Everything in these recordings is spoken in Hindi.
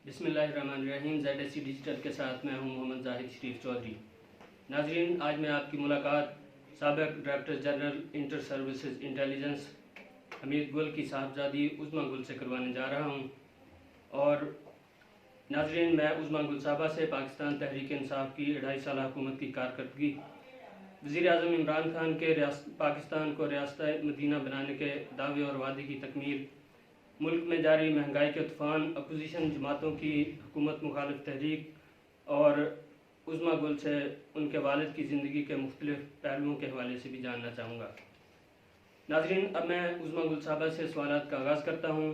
बिस्मिल्लाहिर्रहमानिर्रहीम। ZSC डिजिटल के साथ मैं हूं मोहम्मद जाहिद शरीफ चौधरी। नाजरीन, आज मैं आपकी मुलाकात साबिक director general inter services intelligence Hamid गुल की साहबजादी उज़मा गुल से करवाने जा रहा हूं। और नाजरीन, मैं उज़मा गुल साहबा से पाकिस्तान तहरीक इंसाफ की 2.5 साल हुकूमत की कारकर्दगी, वज़ीर आज़म इमरान खान के पाकिस्तान को रियासत मदीना बनाने के दावे और वादे की तकमील, मुल्क में जारी महंगाई के तूफ़ान, अपोजिशन जमातों की हुकूमत मुखालिफ तहरीक और उज़मा गुल से उनके वालिद की ज़िंदगी के मुख्तलिफ पहलुओं के हवाले से भी जानना चाहूँगा। नाजरीन, अब मैं उज़मा गुल साहबा से सवालात का आगाज़ करता हूँ।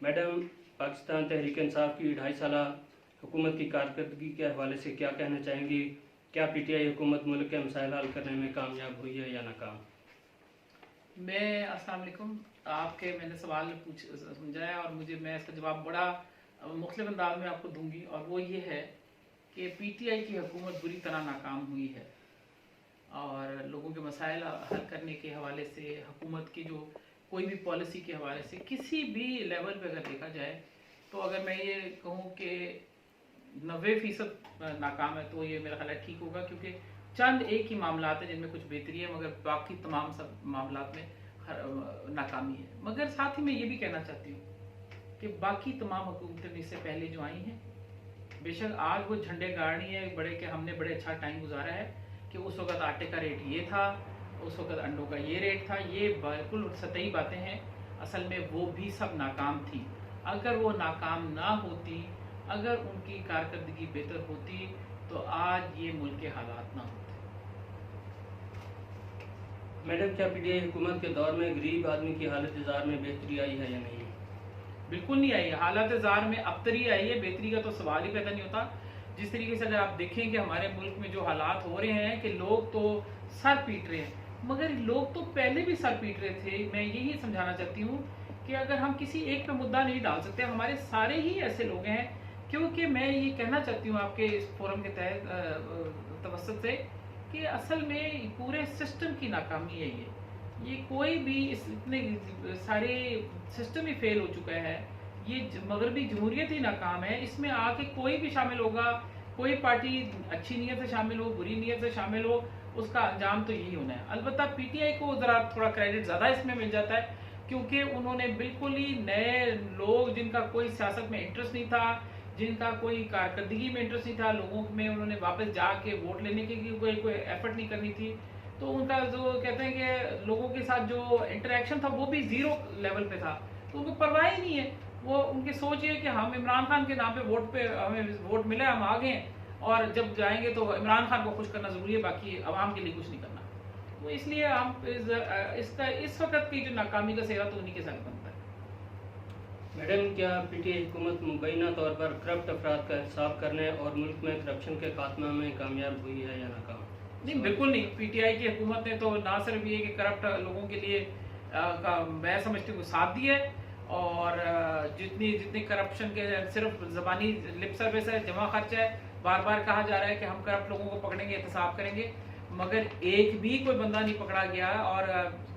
मैडम, पाकिस्तान तहरीक इंसाफ की 2.5 साल हुकूमत की कारकर्दगी के हवाले से क्या कहना चाहेंगी? क्या PTI हुकूमत मुल्क के मसाइल हल करने में कामयाब हुई है या नाकाम? अस्सलाम वालेकुम। आपके मैंने सवाल समझा है और मैं इसका जवाब बड़ा मुख्तलिफ अंदाज में आपको दूंगी, और वो ये है कि PTI की हुकूमत बुरी तरह नाकाम हुई है और लोगों के मसाइल हल करने के हवाले से हुकूमत की जो कोई भी पॉलिसी के हवाले से किसी भी लेवल पे अगर देखा जाए तो अगर मैं ये कहूँ कि 90% नाकाम है, तो ये मेरा ख्याल है ठीक होगा, क्योंकि चंद एक ही मामला है जिनमें कुछ बेहतरी है, मगर बाकी तमाम सब मामला में नाकामी है। मगर साथ ही मैं ये भी कहना चाहती हूँ कि बाकी तमाम हुकूमतें इससे पहले जो आई हैं, बेशक आज वो झंडे गाड़ रही है बड़े कि हमने बड़े अच्छा टाइम गुजारा है, कि उस वक्त आटे का रेट ये था, उस वक्त अंडों का ये रेट था, ये बिल्कुल सतही बातें हैं। असल में वो भी सब नाकाम थी। अगर वो नाकाम ना होती, अगर उनकी कारकर्दगी बेहतर होती, तो आज ये मुल्क के हालात ना होते। मैडम, क्या PTI हुकूमत के दौर में गरीब आदमी की हालत जार में बेहतरी आई है या नहीं? बिल्कुल नहीं आई है। हालत जार में अबतरी आई है, बेहतरी का तो सवाल ही पैदा नहीं होता। जिस तरीके से अगर आप देखें कि हमारे मुल्क में जो हालात हो रहे हैं कि लोग तो सर पीट रहे हैं, मगर लोग तो पहले भी सर पीट रहे थे। मैं यही समझाना चाहती हूँ कि अगर हम किसी एक पे मुद्दा नहीं डाल सकते, हमारे सारे ही ऐसे लोग हैं। क्योंकि मैं ये कहना चाहती हूँ आपके इस फोरम के तहत तवस्सुत से कि असल में पूरे सिस्टम की नाकामी है ये कोई भी इतने सारे सिस्टम ही फेल हो चुका है। ये मगरबी जमहूरियत ही नाकाम है। इसमें आके कोई भी शामिल होगा, कोई पार्टी अच्छी नीयत से शामिल हो, बुरी नीयत से शामिल हो, उसका अंजाम तो यही होना है। अलबत्ता PTI को ज़रा थोड़ा क्रेडिट ज़्यादा इसमें मिल जाता है, क्योंकि उन्होंने बिल्कुल ही नए लोग, जिनका कोई सियासत में इंटरेस्ट नहीं था, जिनका कोई कारकर्दगी में इंटरेस्ट नहीं था, लोगों में उन्होंने वापस जाके वोट लेने की कोई एफर्ट नहीं करनी थी, तो उनका जो कहते हैं कि लोगों के साथ जो इंटरेक्शन था वो भी जीरो लेवल पे था। तो उनको परवाह ही नहीं है। वो उनकी सोच ये कि हम इमरान खान के नाम पे हमें वोट मिले, हम आ गए, और जब जाएंगे तो इमरान खान को खुश करना जरूरी है, बाकी आवाम के लिए कुछ नहीं करना। तो इसलिए हम इसका इस वक्त की जो नाकामी का सेहरा तो उन्हीं के साथ बनता है। मैडम, क्या PTI हुकूमत मुबैना तौर पर करप्ट अफराद का हिसाब करने और मुल्क में करप्शन के खात्मा में कामयाब हुई है या नाकाम? नहीं, बिल्कुल नहीं। PTI की हुकूमत ने तो ना सिर्फ ये कि करप्ट लोगों के लिए मैं समझती हूँ साथ दिया है, और जितनी करप्शन के सिर्फ जबानी लिप सर्विस है, जमा खर्च है, बार बार कहा जा रहा है कि हम करप्ट लोगों को पकड़ेंगे, एहतसाब करेंगे, मगर एक भी कोई बंदा नहीं पकड़ा गया। और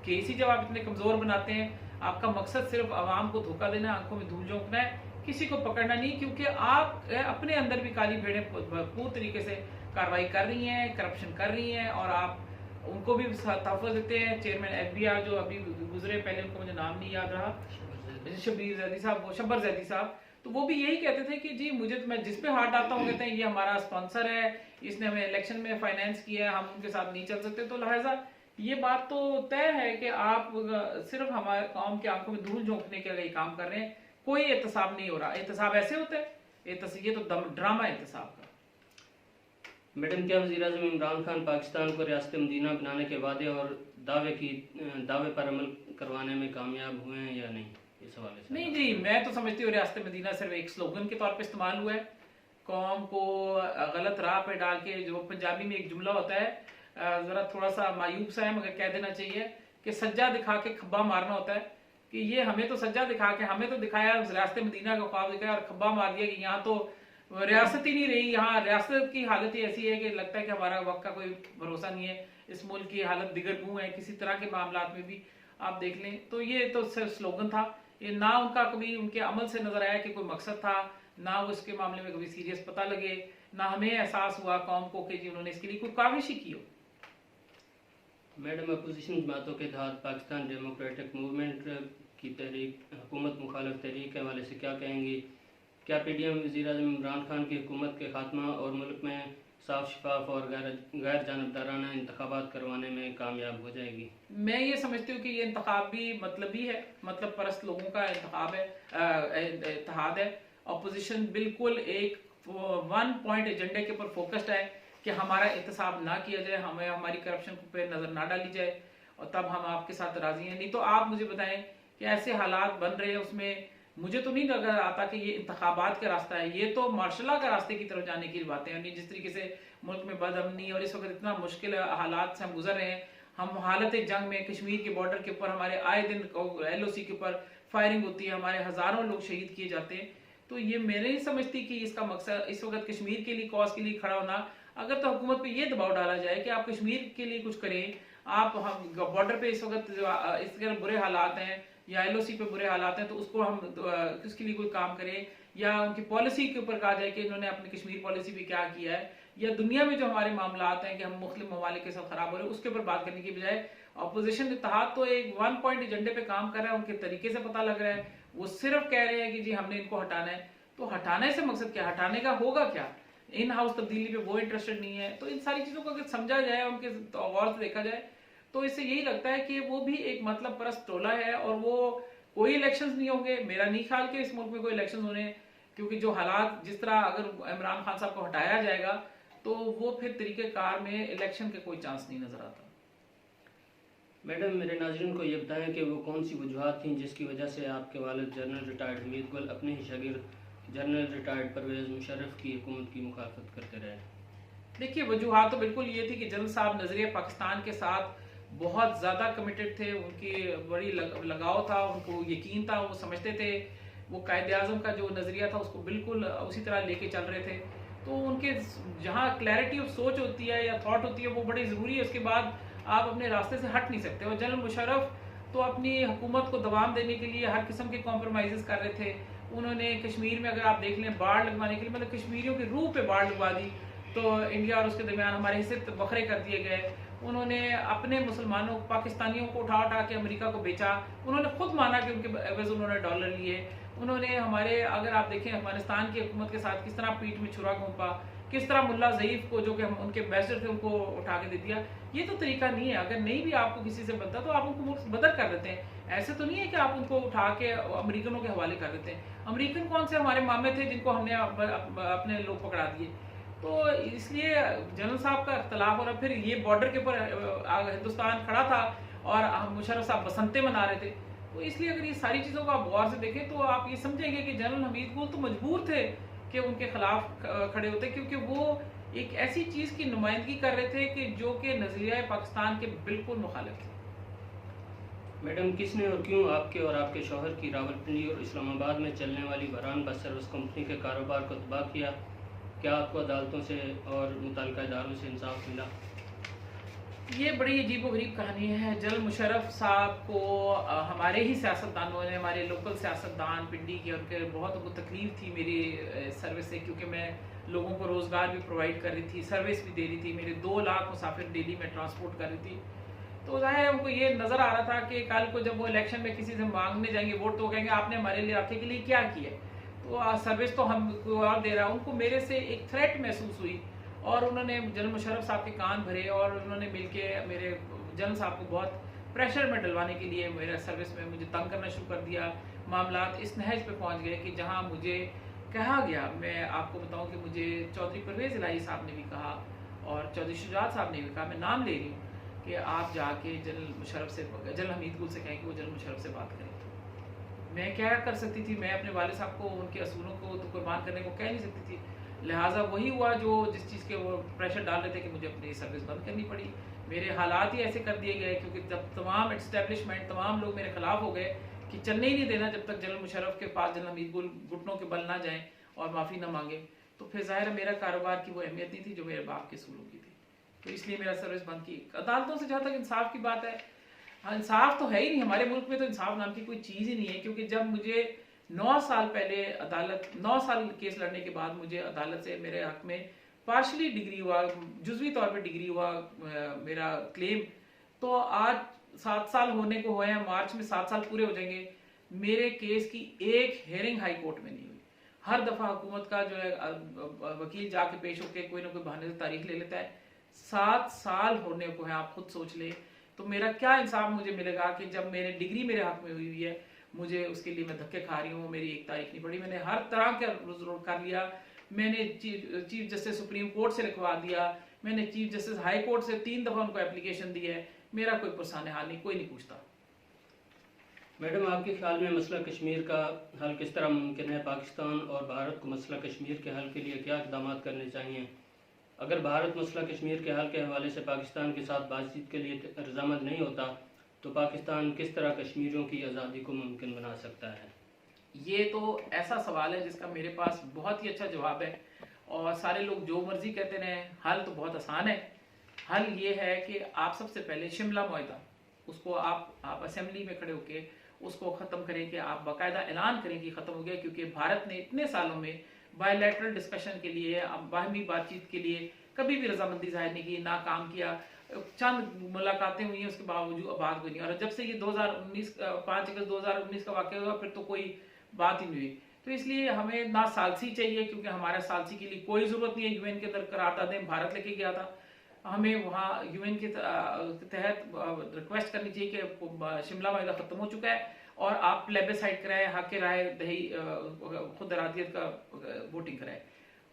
केस ही जब आप इतने कमजोर बनाते हैं, आपका मकसद सिर्फ आवाम को धोखा देना, आंखों में धूल झोंकना है, किसी को पकड़ना नहीं, क्योंकि आप अपने अंदर भी काली भेड़ें भरपूर तरीके से कार्रवाई कर रही हैं, करप्शन कर रही हैं, और आप उनको भी तहफ़्फ़ुज़ देते हैं। चेयरमैन FBI जो अभी गुजरे, पहले उनको मुझे नाम नहीं याद रहा, शब्बीर जैदी साहब, वो शब्बर जैदी साहब, तो वो भी यही कहते थे कि जी मुझे तो, मैं जिस पे हाथ डालता हूँ कहते हैं ये हमारा स्पॉन्सर है, इसने हमें इलेक्शन में फाइनेंस किया है, हम उनके साथ नहीं चल सकते। तो लिहाजा ये बात तो तय है कि आप सिर्फ हमारे कौम की आंखों में धूल झोंकने के लिए काम कर रहे हैं। कोई एहतसाब नहीं हो रहा। एहतसाब ऐसे होते हैं, ये तो ड्रामा है एहतसाब का। मैडम, क्या वज़ीर आज़म इमरान खान पाकिस्तान को रियासत मदीना बनाने के वादे और दावे पर अमल करवाने में कामयाब हुए हैं या नहीं? इस हवाले से नहीं जी, मैं तो समझती हूँ रियासत मदीना सिर्फ एक स्लोगन के तौर पे इस्तेमाल हुआ है, कौम को गलत राह पे डाल के। जो पंजाबी में एक जुमला होता है, जरा थोड़ा सा मायूब सा है, मगर कह देना चाहिए कि सज्जा दिखा के खब्बा मारना होता है, कि ये हमें तो सज्जा दिखा के, हमें तो दिखाया रियासत मदीना का ख्वाब दिखाया, और खब्बा मार दिया कि यहाँ तो रियासत ही नहीं रही। यहाँ रियासत की हालत ही ऐसी है कि लगता है कि हमारा वक्त का कोई भरोसा नहीं है। इस मुल्क की हालत दिगरगू है, किसी तरह के मामला में भी आप देख लें। तो ये तो सिर्फ स्लोगन था, ये ना उनका कभी उनके अमल से नजर आया कि कोई मकसद था, ना वो इसके मामले में कभी सीरियस पता लगे, ना हमें एहसास हुआ कौम को कि जी उन्होंने इसके लिए कोई काविश ही की हो। मैडम, अपोजिशन जमातों के तहत पाकिस्तान डेमोक्रेटिक मूवमेंट की तहरीक, हुकूमत मुखालिफ तहरीक के हवाले से क्या कहेंगी? क्या PDM वज़ीर-ए-आज़म इमरान खान की हुकूमत के खात्मा और मुल्क में साफ शफाफ और गैर जानबदाराना इंतखाबात करवाने में कामयाब हो जाएगी? मैं ये समझती हूँ कि ये इंतखाब भी मतलबी है, मतलब परस्त लोगों का इंतखाब है, इत्तेहाद है। अपोजिशन बिल्कुल एक वन पॉइंट एजेंडे के ऊपर फोकस्ड है कि हमारा एहतसाब ना किया जाए, हमें हमारी करप्शन पे नजर ना डाली जाए, और तब हम आपके साथ राजी हैं। नहीं तो आप मुझे बताएं कि ऐसे हालात बन रहे हैं, उसमें मुझे तो नहीं नजर आता कि ये इंतखाबात का रास्ता है, ये तो मार्शला का रास्ते की तरफ जाने की बातें हैं। जिस तरीके से मुल्क में बदअमनी और इस वक्त इतना मुश्किल हालात से हम गुजर रहे हैं, हम हालत जंग में कश्मीर के बॉर्डर के ऊपर हमारे आए दिन LOC के ऊपर फायरिंग होती है, हमारे हजारों लोग शहीद किए जाते हैं। तो ये मैं नहीं समझती कि इसका मकसद इस वक्त कश्मीर के लिए कॉज के लिए खड़ा होना। अगर तो हुकूमत पे ये दबाव डाला जाए कि आप कश्मीर के लिए कुछ करें, आप हम बॉर्डर पे इस वक्त इस तरह बुरे हालात हैं या LOC पे बुरे हालात हैं, तो उसको हम किसके लिए कोई काम करें, या उनकी पॉलिसी के ऊपर कहा जाए कि इन्होंने अपनी कश्मीर पॉलिसी पे क्या किया है, या दुनिया में जो हमारे मामलात हैं कि हम मुख्तलिफ ममालिक के साथ खराब हो रहे हैं उसके ऊपर बात करने की बजाय अपोजिशन इत्तेहाद तो एक वन पॉइंट एजेंडे पे काम कर रहा है। उनके तरीके से पता लग रहा है, वो सिर्फ कह रहे हैं कि जी हमने इनको हटाना है। तो हटाने से मकसद क्या, हटाने का होगा क्या? इन हाउस तब्दीली पे वो इंटरेस्टेड नहीं है। तो इन सारी चीजों को अगर समझा जाए, उनके गौर से देखा जाए, तो इससे यही लगता है कि वो भी एक मतलब परस्त टोला है, और वो कोई इलेक्शंस नहीं होंगे। मेरा नहीं ख्याल कि इस मुल्क में कोई इलेक्शंस होने, क्योंकि जो हालात जिस तरह अगर इमरान खान साहब को हटाया जाएगा तो वो फिर तरीकेकार में इलेक्शन के कोई चांस नहीं नजर आता। मैडम, मेरे नाज़रीन को ये बताएं कि वो कौन सी वजूहत थी जिसकी वजह से आपके वालिद जनरल रिटायर्ड हमीद गुल अपने ही शागिर्द जनरल रिटायर्ड परवेज़ मुशर्रफ की हुकूमत की मुखालफत करते रहे? देखिए, वजूहत तो बिल्कुल ये थी कि जनरल साहब नजरिया पाकिस्तान के साथ बहुत ज़्यादा कमिटेड थे, उनकी बड़ी लगाव था, उनको यकीन था, वो समझते थे, वो कायदे आज़म का जो नज़रिया था उसको बिल्कुल उसी तरह लेके चल रहे थे। तो उनके जहाँ क्लैरिटी ऑफ सोच होती है या थॉट होती है वो बड़ी ज़रूरी है, उसके बाद आप अपने रास्ते से हट नहीं सकते। और जनरल मुशर्रफ तो अपनी हुकूमत को दबाम देने के लिए हर किस्म के कॉम्प्रोमाइज़ कर रहे थे। उन्होंने कश्मीर में अगर आप देख लें बाढ़ लगवाने के लिए, मतलब कश्मीरियों की रूह पे बाढ़ लगवा दी, तो इंडिया और उसके दरमियान हमारे हिस्से बखरे कर दिए गए। उन्होंने अपने मुसलमानों पाकिस्तानियों को उठा उठा के अमेरिका को बेचा। उन्होंने खुद माना कि उनके एवज उन्होंने डॉलर लिए। उन्होंने हमारे, अगर आप देखें अफगानिस्तान की हुकूमत के साथ किस तरह पीठ में छुरा घोंपा, किस तरह मुल्ला ज़ईफ को, जो कि हम उनके एम्बेसडर थे, उनको उठा के दे दिया। ये तो तरीका नहीं है। अगर नहीं भी आपको किसी से बनता तो आप उनको मुल्क बदर कर देते हैं। ऐसे तो नहीं है कि आप उनको उठा के अमेरिकनों के हवाले कर देते हैं। अमेरिकन कौन से हमारे मामे थे जिनको हमने अपने लोग पकड़ा दिए? तो इसलिए जनरल साहब का इख्तलाफ, और फिर ये बॉर्डर के ऊपर हिंदुस्तान खड़ा था और मुशर्रफ साहब बसंते मना रहे थे। तो इसलिए अगर ये सारी चीज़ों को आप गौर से देखें तो आप ये समझेंगे कि जनरल हमीद गुल तो मजबूर थे कि उनके खिलाफ खड़े होते, क्योंकि वो एक ऐसी चीज़ की नुमाइंदगी कर रहे थे कि जो कि नजरिया पाकिस्तान के बिल्कुल मुखालिफ थे। मैडम, किसने और क्यों आपके और आपके शौहर की रावलपिंडी और इस्लामाबाद में चलने वाली वरान बस सर्विस कंपनी के कारोबार को तबाह किया? क्या आपको अदालतों से और मुतल्लिका इदारों से इंसाफ मिला? ये बड़ी अजीबोगरीब कहानी है। जनरल मुशर्रफ साहब को हमारे ही सियासतदानों ने, हमारे लोकल सियासतदान पिंडी के, उनके बहुत उनको तकलीफ थी मेरी सर्विस से, क्योंकि मैं लोगों को रोज़गार भी प्रोवाइड कर रही थी, सर्विस भी दे रही थी, मेरे 2 लाख मुसाफिर डेली में ट्रांसपोर्ट कर रही थी। तो ज़ाहिर है उनको ये नज़र आ रहा था कि कल को जब वो इलेक्शन में किसी से मांगने जाएंगे वोट, तो कहेंगे आपने हमारे इलाके के लिए क्या किया है, तो सर्विस तो हम कोई और दे रहा है। उनको मेरे से एक थ्रेट महसूस हुई, और उन्होंने जनरल मुशर्रफ साहब के कान भरे, और उन्होंने मिलके मेरे जनरल साहब को बहुत प्रेशर में डलवाने के लिए मेरे सर्विस में मुझे तंग करना शुरू कर दिया। मामलात इस नहज पे पहुंच गए कि जहां मुझे कहा गया, मैं आपको बताऊं कि मुझे चौधरी परवेज़ इलाही साहब ने भी कहा और चौधरी शुजात साहब ने भी कहा, मैं नाम ले रही हूँ, कि आप जाके जनरल मुशर्रफ से, जनरल हमीद गुल से कहें कि वो जनरल मुशर्रफ से बात करें। मैं क्या कर सकती थी? मैं अपने वाले साहब को उनके असूलों को तो कुर्बान करने को कह नहीं सकती थी। लिहाजा वही हुआ जो जिस चीज़ के वो प्रेशर डाल रहे थे कि मुझे अपनी सर्विस बंद करनी पड़ी। मेरे हालात ही ऐसे कर दिए गए, क्योंकि जब तमाम इस्टेब्लिशमेंट, तमाम लोग मेरे खिलाफ हो गए कि चलने ही नहीं देना जब तक जनरल मुशर्रफ के पास जनरल हमीद गुल घुटनों के बल ना जाएं और माफ़ी ना मांगे, तो फिर ज़ाहिर मेरा कारोबार की वो अहमियत नहीं थी जो मेरे बाप के असूलों की थी। तो इसलिए मेरा सर्विस बंद की। अदालतों से जहाँ तक इंसाफ की बात है, हाँ, इंसाफ तो है ही नहीं हमारे मुल्क में, तो इंसाफ नाम की कोई चीज़ ही नहीं है। क्योंकि जब मुझे 9 साल पहले अदालत 9 साल केस लड़ने के बाद मुझे अदालत से मेरे हक में पार्शली डिग्री हुआ, जुज़वी तौर पे डिग्री हुआ मेरा क्लेम, तो आज 7 साल होने को हुए हैं, मार्च में 7 साल पूरे हो जाएंगे, मेरे केस की एक हेयरिंग हाई कोर्ट में नहीं हुई। हर दफ़ा हुकूमत का जो है वकील जाके पेश होकर कोई ना कोई बहाने से तारीख ले लेता है। 7 साल होने को है, आप खुद सोच ले। तो मेरा क्या इंसाफ मुझे मिलेगा कि जब मेरे डिग्री मेरे हाथ में हुई है, मुझे उसके लिए मैं धक्के खा रही हूँ, मेरी एक तारीख नहीं पड़ी। मैंने हर तरह का रोड कर लिया, मैंने चीफ जस्टिस सुप्रीम कोर्ट से लिखवा दिया, मैंने चीफ जस्टिस हाई कोर्ट से 3 दफ़ा उनको एप्लीकेशन दी है, मेरा कोई पुरसाने हाल नहीं, कोई नहीं पूछता। मैडम, आपके ख्याल में मसला कश्मीर का हल किस तरह मुमकिन है? पाकिस्तान और भारत को मसला कश्मीर के हल के लिए क्या इक़दाम करने चाहिए? अगर भारत मसला कश्मीर के हल के हवाले से पाकिस्तान के साथ बातचीत के लिए रजामंद नहीं होता तो पाकिस्तान किस तरह कश्मीरियों की आज़ादी को मुमकिन बना सकता है? ये तो ऐसा सवाल है जिसका मेरे पास बहुत ही अच्छा जवाब है, और सारे लोग जो मर्जी कहते रहे। हल तो बहुत आसान है। हल ये है कि आप सबसे पहले शिमला मुआहदा, उसको आप असेंबली में खड़े होके उसको ख़त्म करें, कि आप बाकायदा ऐलान करें कि ख़त्म हो गया। क्योंकि भारत ने इतने सालों में बायलैटरल डिस्कशन के लिए, बाहमी बातचीत के लिए कभी भी रजामंदी जाहिर नहीं की, ना काम किया। चंद मुलाकातें हुई हैं, उसके बावजूद बात हुई नहीं। और जब से ये 2019 5 अगस्त 2019 का वाक़या हुआ, फिर तो कोई बात ही नहीं हुई। तो इसलिए हमें ना सालसी चाहिए, क्योंकि हमारा सालसी के लिए कोई ज़रूरत नहीं है। यूएन के अंदर करारदादें भारत लेके गया था, हमें वहाँ यूएन के तहत रिक्वेस्ट करनी चाहिए कि शिमला मुआहदा ख़त्म हो चुका है और आप प्लेबिसाइड कराएं, हक राय दही खुद इरादियत का वोटिंग कराएं।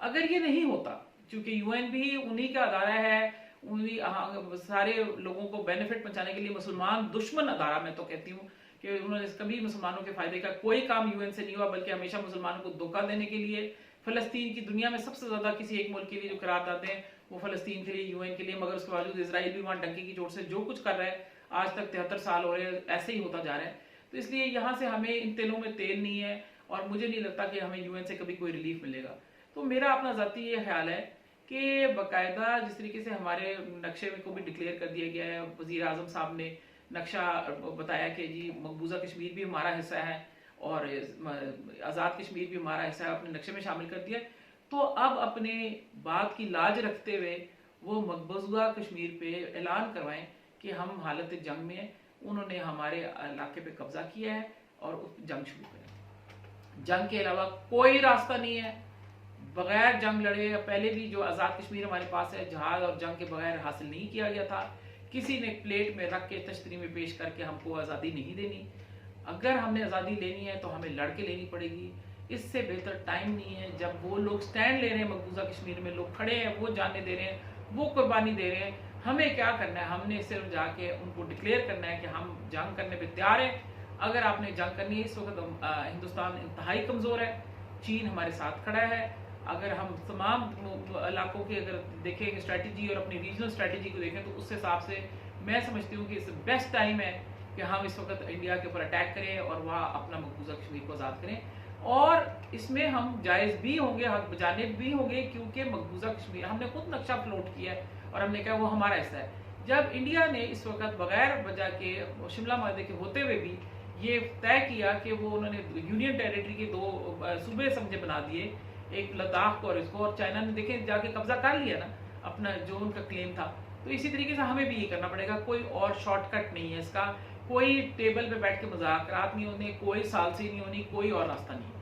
अगर ये नहीं होता, क्योंकि यूएन भी उन्हीं का अदारा है, उन्हीं सारे लोगों को बेनिफिट पहुंचाने के लिए मुसलमान दुश्मन अदारा, मैं तो कहती हूँ कि उन्होंने कभी मुसलमानों के फायदे का कोई काम यूएन से नहीं हुआ, बल्कि हमेशा मुसलमानों को धोखा देने के लिए। फ़लस्तीन की दुनिया में सबसे ज़्यादा किसी एक मुल्क के लिए जो करारदादें हैं वो फ़लस्तीन के लिए, यूएन के लिए, मगर उसके बावजूद इसराइल भी वहाँ डंके की चोट से जो कुछ कर रहा है, आज तक 73 साल हो रहे हैं, ऐसे ही होता जा रहा है। तो इसलिए यहाँ से हमें इन तेलों में तेल नहीं है, और मुझे नहीं लगता कि हमें यूएन से कभी कोई रिलीफ मिलेगा। तो मेरा अपना ज़ाती ये ख्याल है कि बाकायदा जिस तरीके से हमारे नक्शे में को भी डिक्लेयर कर दिया गया है, वज़ीर आज़म साहब ने नक्शा बताया कि जी मकबूजा कश्मीर भी हमारा हिस्सा है और आज़ाद कश्मीर भी हमारा हिस्सा है, अपने नक्शे में शामिल कर दिया। तो अब अपने बात की लाज रखते हुए वो मकबूजा कश्मीर पे ऐलान करवाएं कि हम हालत जंग में हैं, उन्होंने हमारे इलाके पे कब्जा किया है और जंग शुरू करें। जंग के अलावा कोई रास्ता नहीं है, बगैर जंग लड़े। पहले भी जो आज़ाद कश्मीर हमारे पास है, जहाज और जंग के बगैर हासिल नहीं किया गया था। किसी ने प्लेट में रख के तश्तरी में पेश करके हमको आज़ादी नहीं देनी। अगर हमने आज़ादी लेनी है तो हमें लड़ के लेनी पड़ेगी। इससे बेहतर टाइम नहीं है। जब वो लोग स्टैंड ले रहे हैं, मकबूजा कश्मीर में लोग खड़े हैं, वो जाने दे रहे हैं, वो कुर्बानी दे रहे हैं, हमें क्या करना है? हमने सिर्फ जाके उनको डिक्लेयर करना है कि हम जंग करने पे तैयार हैं। अगर आपने जंग करनी है, इस वक्त हिंदुस्तान इंतहाई कमज़ोर है, चीन हमारे साथ खड़ा है। अगर हम तमाम इलाकों की अगर देखें स्ट्रेटजी और अपनी रीजनल स्ट्रेटजी को देखें, तो उस हिसाब से मैं समझती हूँ कि इस बेस्ट टाइम है कि हम इस वक्त इंडिया के ऊपर अटैक करें और वहाँ अपना मकबूजा कश्मीर को आज़ाद करें। और इसमें हम जायज़ भी होंगे, हक बजानिब भी होंगे, क्योंकि मकबूजा कश्मीर हमने खुद नक्शा फ्लोट किया है और हमने कहा वो हमारा हिस्सा है। जब इंडिया ने इस वक्त बगैर वजह के शिमला मुआहदे के होते हुए भी ये तय किया कि वो उन्होंने यूनियन टेरिटरी के 2 सूबे समझे बना दिए, एक लद्दाख को और इसको, और चाइना ने देखें जाके कब्जा कर लिया ना अपना जो उनका क्लेम था। तो इसी तरीके से हमें भी ये करना पड़ेगा। कोई और शॉर्टकट नहीं है इसका, कोई टेबल पे बैठ के मुज़ाकरात नहीं होने, कोई सालसी नहीं होनी, कोई और रास्ता नहीं।